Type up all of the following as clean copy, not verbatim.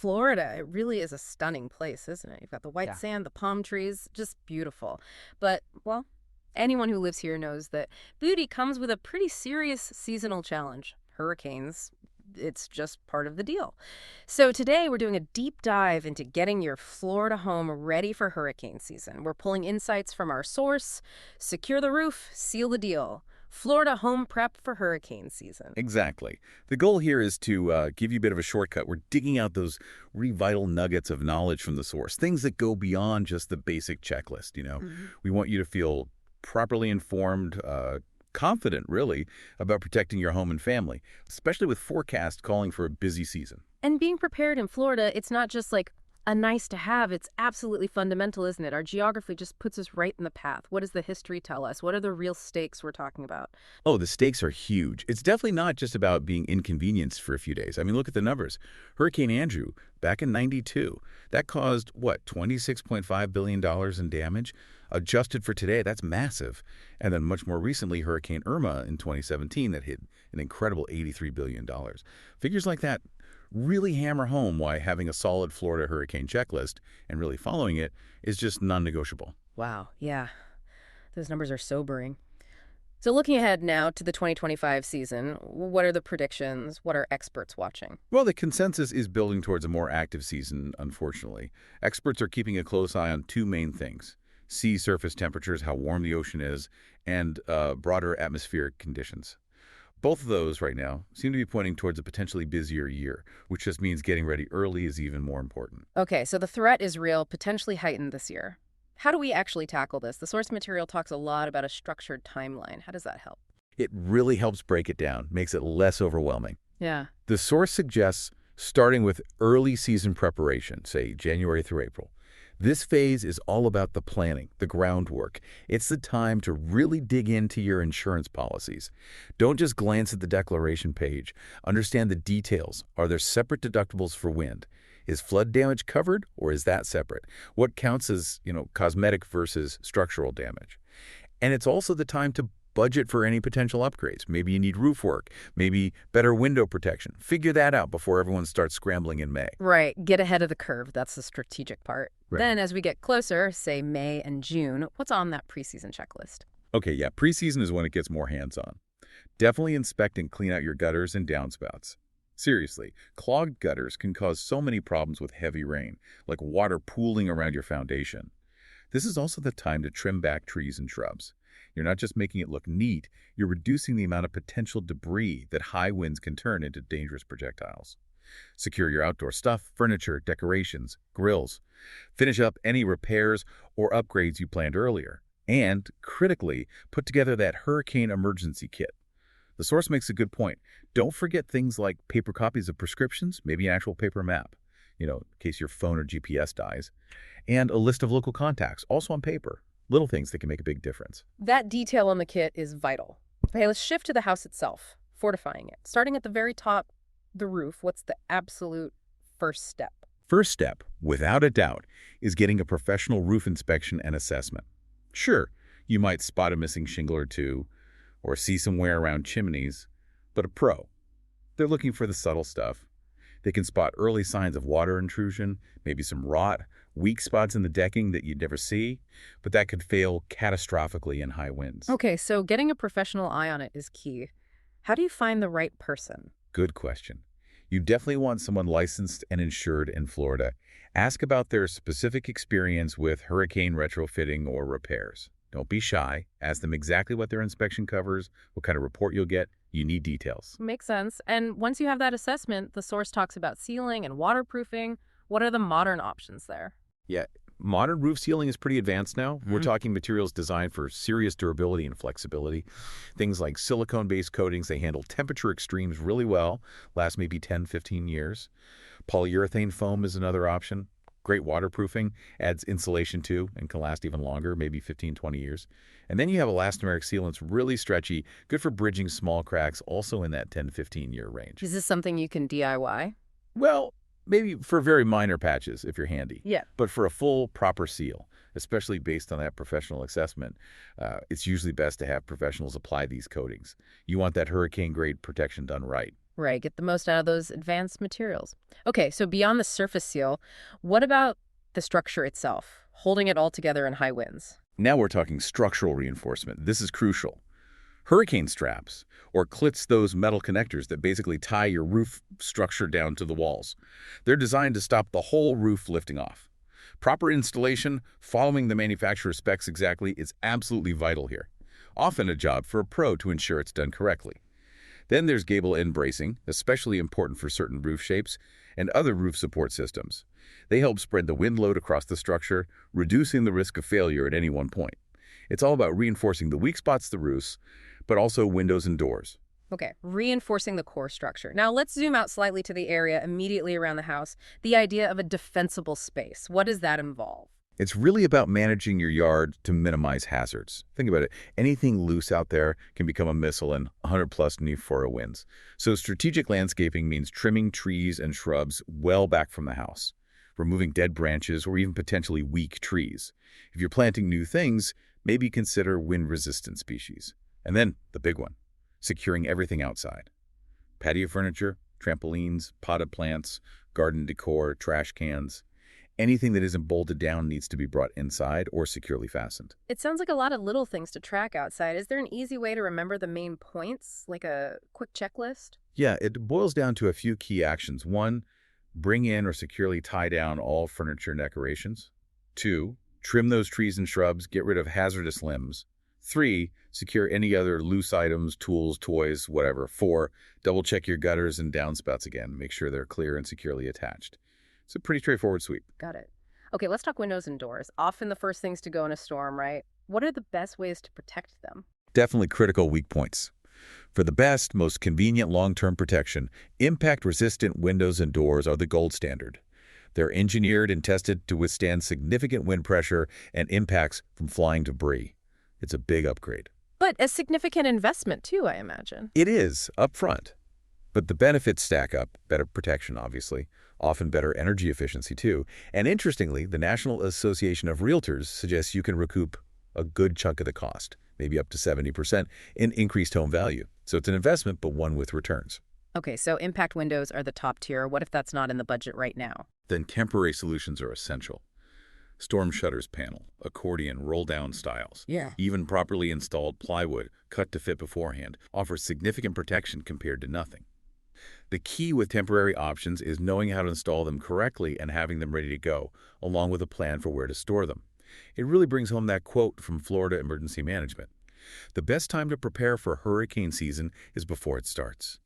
Florida, it really is a stunning place, isn't it? You've got the white Yeah. sand, the palm trees, just beautiful. But, well, anyone who lives here knows that beauty comes with a pretty serious seasonal challenge. Hurricanes, it's just part of the deal. So today we're doing a deep dive into getting your Florida home ready for hurricane season. We're pulling insights from our source, secure the roof, seal the deal. Florida home prep for hurricane season. Exactly. The goal here is to give you a bit of a shortcut. We're digging out those really vital nuggets of knowledge from the source, things that go beyond just the basic checklist. Mhm. We want you to feel properly informed, confident, really, about protecting your home and family, especially with forecast calling for a busy season. And being prepared in Florida, it's not just like a nice to have. It's absolutely fundamental, isn't it? Our geography just puts us right in the path. What does the history tell us? What are the real stakes we're talking about? Oh, the stakes are huge. It's definitely not just about being inconvenienced for a few days. I mean, look at the numbers. Hurricane Andrew, back in '92, that caused, what, $26.5 billion in damage? Adjusted for today, that's massive. And then much more recently, Hurricane Irma in 2017, that hit an incredible $83 billion. Figures like that really hammer home why having a solid Florida hurricane checklist and really following it is just non-negotiable. Wow, yeah, those numbers are sobering. So looking ahead now to the 2025 season, what are the predictions? What are experts watching? Well, the consensus is building towards a more active season, unfortunately. Experts are keeping a close eye on two main things: sea surface temperatures, how warm the ocean is, and broader atmospheric conditions. Both of those right now seem to be pointing towards a potentially busier year, which just means getting ready early is even more important. Okay, so the threat is real, potentially heightened this year. How do we actually tackle this? The source material talks a lot about a structured timeline. How does that help? It really helps break it down, makes it less overwhelming. Yeah. The source suggests starting with early season preparation, say January through April. This phase is all about the planning, the groundwork. It's the time to really dig into your insurance policies. Don't just glance at the declaration page. Understand the details. Are there separate deductibles for wind? Is flood damage covered, or is that separate? What counts as, cosmetic versus structural damage? And it's also the time to budget for any potential upgrades. Maybe you need roof work, maybe better window protection. Figure that out before everyone starts scrambling in May. Right, get ahead of the curve. That's the strategic part. Right. Then as we get closer, say May and June, what's on that preseason checklist? Okay, yeah, preseason is when it gets more hands-on. Definitely inspect and clean out your gutters and downspouts. Seriously, clogged gutters can cause so many problems with heavy rain, like water pooling around your foundation. This is also the time to trim back trees and shrubs. You're not just making it look neat, you're reducing the amount of potential debris that high winds can turn into dangerous projectiles. Secure your outdoor stuff, furniture, decorations, grills. Finish up any repairs or upgrades you planned earlier. And, critically, put together that hurricane emergency kit. The source makes a good point. Don't forget things like paper copies of prescriptions, maybe an actual paper map, in case your phone or GPS dies, and a list of local contacts, also on paper. Little things that can make a big difference. That detail on the kit is vital. Okay, let's shift to the house itself, fortifying it. Starting at the very top, the roof, what's the absolute first step? First step, without a doubt, is getting a professional roof inspection and assessment. Sure, you might spot a missing shingle or two, or see some wear around chimneys, but a pro, they're looking for the subtle stuff. They can spot early signs of water intrusion, maybe some rot, weak spots in the decking that you'd never see, but that could fail catastrophically in high winds. Okay, so getting a professional eye on it is key. How do you find the right person? Good question. You definitely want someone licensed and insured in Florida. Ask about their specific experience with hurricane retrofitting or repairs. Don't be shy. Ask them exactly what their inspection covers, what kind of report you'll get. You need details. Makes sense. And once you have that assessment, the source talks about sealing and waterproofing. What are the modern options there? Yeah, modern roof sealing is pretty advanced now. We're talking materials designed for serious durability and flexibility. Things like silicone-based coatings, they handle temperature extremes really well, last maybe 10, 15 years. Polyurethane foam is another option. Great waterproofing, adds insulation too, and can last even longer, maybe 15, 20 years. And then you have elastomeric sealants, really stretchy, good for bridging small cracks, also in that 10 to 15-year range. Is this something you can DIY? Well, maybe for very minor patches if you're handy. Yeah. But for a full, proper seal, especially based on that professional assessment, it's usually best to have professionals apply these coatings. You want that hurricane-grade protection done right. Right, get the most out of those advanced materials. Okay, so beyond the surface seal, what about the structure itself, holding it all together in high winds? Now we're talking structural reinforcement. This is crucial. Hurricane straps, or clits, those metal connectors that basically tie your roof structure down to the walls. They're designed to stop the whole roof lifting off. Proper installation, following the manufacturer's specs exactly, is absolutely vital here. Often a job for a pro to ensure it's done correctly. Then there's gable end bracing, especially important for certain roof shapes, and other roof support systems. They help spread the wind load across the structure, reducing the risk of failure at any one point. It's all about reinforcing the weak spots, the roofs, but also windows and doors. Okay, reinforcing the core structure. Now let's zoom out slightly to the area immediately around the house, the idea of a defensible space. What does that involve? It's really about managing your yard to minimize hazards. Think about it. Anything loose out there can become a missile in 100-plus NE4 winds. So strategic landscaping means trimming trees and shrubs well back from the house, removing dead branches or even potentially weak trees. If you're planting new things, maybe consider wind-resistant species. And then the big one, securing everything outside. Patio furniture, trampolines, potted plants, garden decor, trash cans. Anything that isn't bolted down needs to be brought inside or securely fastened. It sounds like a lot of little things to track outside. Is there an easy way to remember the main points, like a quick checklist? Yeah, it boils down to a few key actions. 1, bring in or securely tie down all furniture and decorations. 2, trim those trees and shrubs, get rid of hazardous limbs. 3, secure any other loose items, tools, toys, whatever. 4, double check your gutters and downspouts again. Make sure they're clear and securely attached. It's a pretty straightforward sweep. Got it. Okay, let's talk windows and doors. Often the first things to go in a storm, right? What are the best ways to protect them? Definitely critical weak points. For the best, most convenient long-term protection, impact-resistant windows and doors are the gold standard. They're engineered and tested to withstand significant wind pressure and impacts from flying debris. It's a big upgrade. But a significant investment too, I imagine. It is, up front. But the benefits stack up. Better protection, obviously. Often better energy efficiency, too. And interestingly, the National Association of Realtors suggests you can recoup a good chunk of the cost, maybe up to 70%, in increased home value. So it's an investment, but one with returns. Okay, so impact windows are the top tier. What if that's not in the budget right now? Then temporary solutions are essential. Storm shutters panel, accordion roll-down styles. Yeah. Even properly installed plywood, cut to fit beforehand, offers significant protection compared to nothing. The key with temporary options is knowing how to install them correctly and having them ready to go, along with a plan for where to store them. It really brings home that quote from Florida Emergency Management. The best time to prepare for hurricane season is before it starts.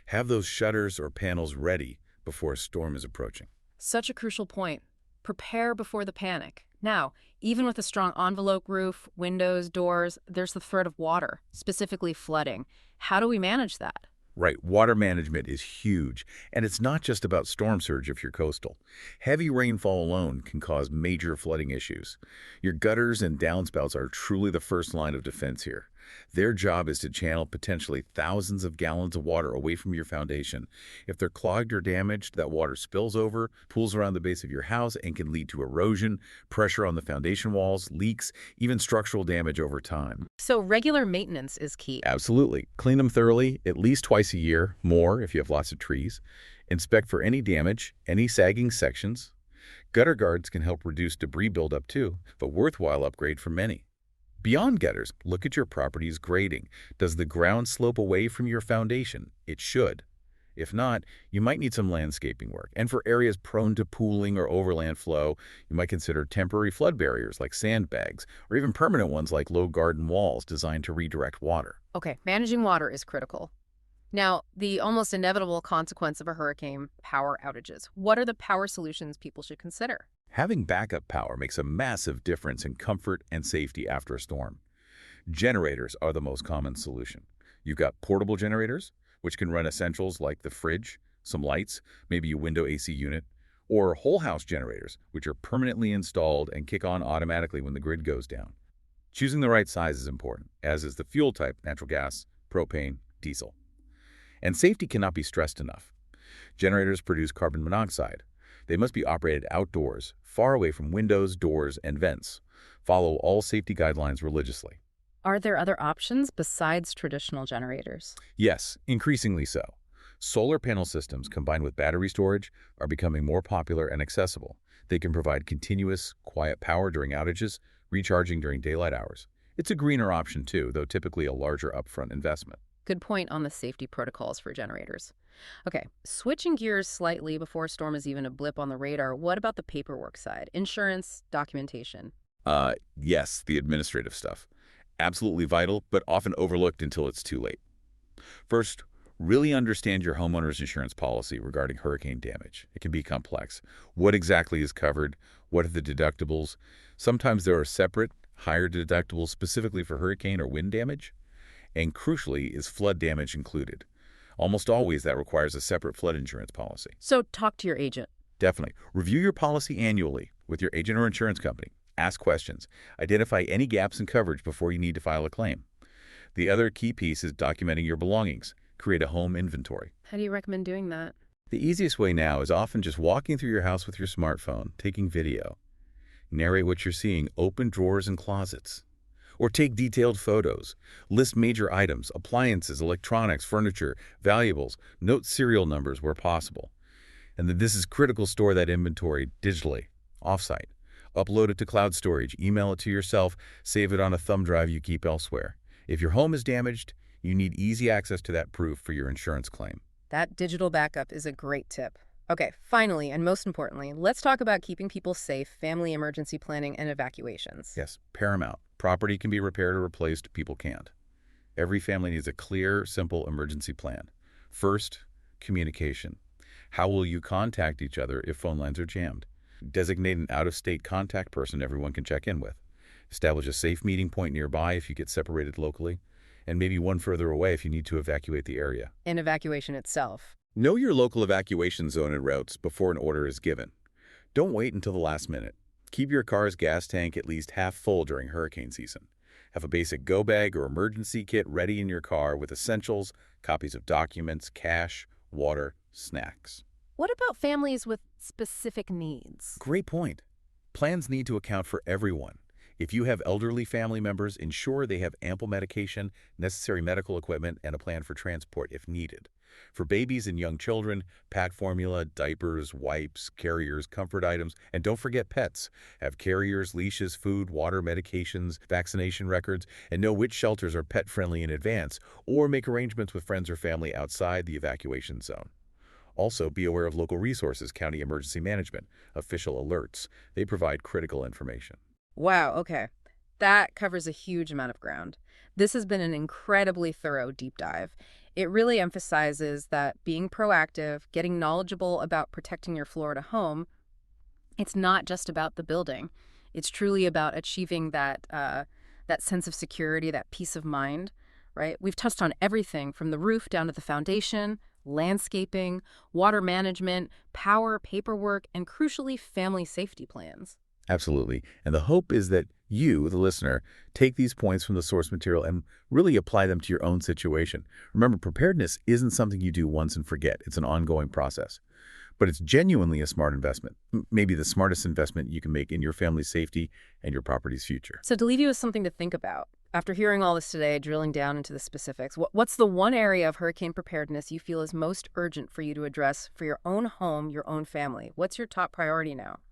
Have those shutters or panels ready before a storm is approaching. Such a crucial point. Prepare before the panic. Now, even with a strong envelope roof, windows, doors, there's the threat of water, specifically flooding. How do we manage that? Right, water management is huge, and it's not just about storm surge if you're coastal. Heavy rainfall alone can cause major flooding issues. Your gutters and downspouts are truly the first line of defense here. Their job is to channel potentially thousands of gallons of water away from your foundation. If they're clogged or damaged, that water spills over, pools around the base of your house, and can lead to erosion, pressure on the foundation walls, leaks, even structural damage over time. So regular maintenance is key. Absolutely. Clean them thoroughly, at least twice a year, more if you have lots of trees. Inspect for any damage, any sagging sections. Gutter guards can help reduce debris buildup too, a worthwhile upgrade for many. Beyond gutters, look at your property's grading. Does the ground slope away from your foundation? It should. If not, you might need some landscaping work. And for areas prone to pooling or overland flow, you might consider temporary flood barriers like sandbags, or even permanent ones like low garden walls designed to redirect water. Okay, managing water is critical. Now, the almost inevitable consequence of a hurricane, power outages. What are the power solutions people should consider? Having backup power makes a massive difference in comfort and safety after a storm. Generators are the most common solution. You've got portable generators, which can run essentials like the fridge, some lights, maybe a window AC unit, or whole house generators, which are permanently installed and kick on automatically when the grid goes down. Choosing the right size is important, as is the fuel type, natural gas, propane, diesel. And safety cannot be stressed enough. Generators produce carbon monoxide. They must be operated outdoors, far away from windows, doors, and vents. Follow all safety guidelines religiously. Are there other options besides traditional generators? Yes, increasingly so. Solar panel systems combined with battery storage are becoming more popular and accessible. They can provide continuous, quiet power during outages, recharging during daylight hours. It's a greener option too, though typically a larger upfront investment. Good point on the safety protocols for generators. Okay, switching gears slightly before a storm is even a blip on the radar, what about the paperwork side? Insurance, documentation. Yes, the administrative stuff. Absolutely vital, but often overlooked until it's too late. First, really understand your homeowner's insurance policy regarding hurricane damage. It can be complex. What exactly is covered? What are the deductibles? Sometimes there are separate, higher deductibles specifically for hurricane or wind damage. And crucially, is flood damage included? Almost always that requires a separate flood insurance policy. So talk to your agent. Definitely. Review your policy annually with your agent or insurance company. Ask questions. Identify any gaps in coverage before you need to file a claim. The other key piece is documenting your belongings. Create a home inventory. How do you recommend doing that? The easiest way now is often just walking through your house with your smartphone, taking video. Narrate what you're seeing, open drawers and closets. Or take detailed photos. List major items, appliances, electronics, furniture, valuables. Note serial numbers where possible. And then this is critical, store that inventory digitally, offsite. Upload it to cloud storage, email it to yourself, save it on a thumb drive you keep elsewhere. If your home is damaged, you need easy access to that proof for your insurance claim. That digital backup is a great tip. Okay, finally, and most importantly, let's talk about keeping people safe, family emergency planning, and evacuations. Yes, paramount. Property can be repaired or replaced, people can't. Every family needs a clear, simple emergency plan. First, communication. How will you contact each other if phone lines are jammed? Designate an out-of-state contact person everyone can check in with. Establish a safe meeting point nearby if you get separated locally, and maybe one further away if you need to evacuate the area. And evacuation itself. Know your local evacuation zone and routes before an order is given. Don't wait until the last minute. Keep your car's gas tank at least half full during hurricane season. Have a basic go bag or emergency kit ready in your car with essentials, copies of documents, cash, water, snacks. What about families with specific needs? Great point. Plans need to account for everyone. If you have elderly family members, ensure they have ample medication, necessary medical equipment, and a plan for transport if needed. For babies and young children, pack formula, diapers, wipes, carriers, comfort items, and don't forget pets. Have carriers, leashes, food, water, medications, vaccination records, and know which shelters are pet-friendly in advance, or make arrangements with friends or family outside the evacuation zone. Also, be aware of local resources, county emergency management, official alerts. They provide critical information. Wow, okay. That covers a huge amount of ground. This has been an incredibly thorough deep dive. It really emphasizes that being proactive, getting knowledgeable about protecting your Florida home, it's not just about the building. It's truly about achieving that sense of security, that peace of mind, right? We've touched on everything from the roof down to the foundation, landscaping, water management, power, paperwork, and crucially, family safety plans. Absolutely. And the hope is that you, the listener, take these points from the source material and really apply them to your own situation. Remember, preparedness isn't something you do once and forget. It's an ongoing process. But it's genuinely a smart investment, maybe the smartest investment you can make in your family's safety and your property's future. So to leave you with something to think about, after hearing all this today, drilling down into the specifics, what's the one area of hurricane preparedness you feel is most urgent for you to address for your own home, your own family? What's your top priority now?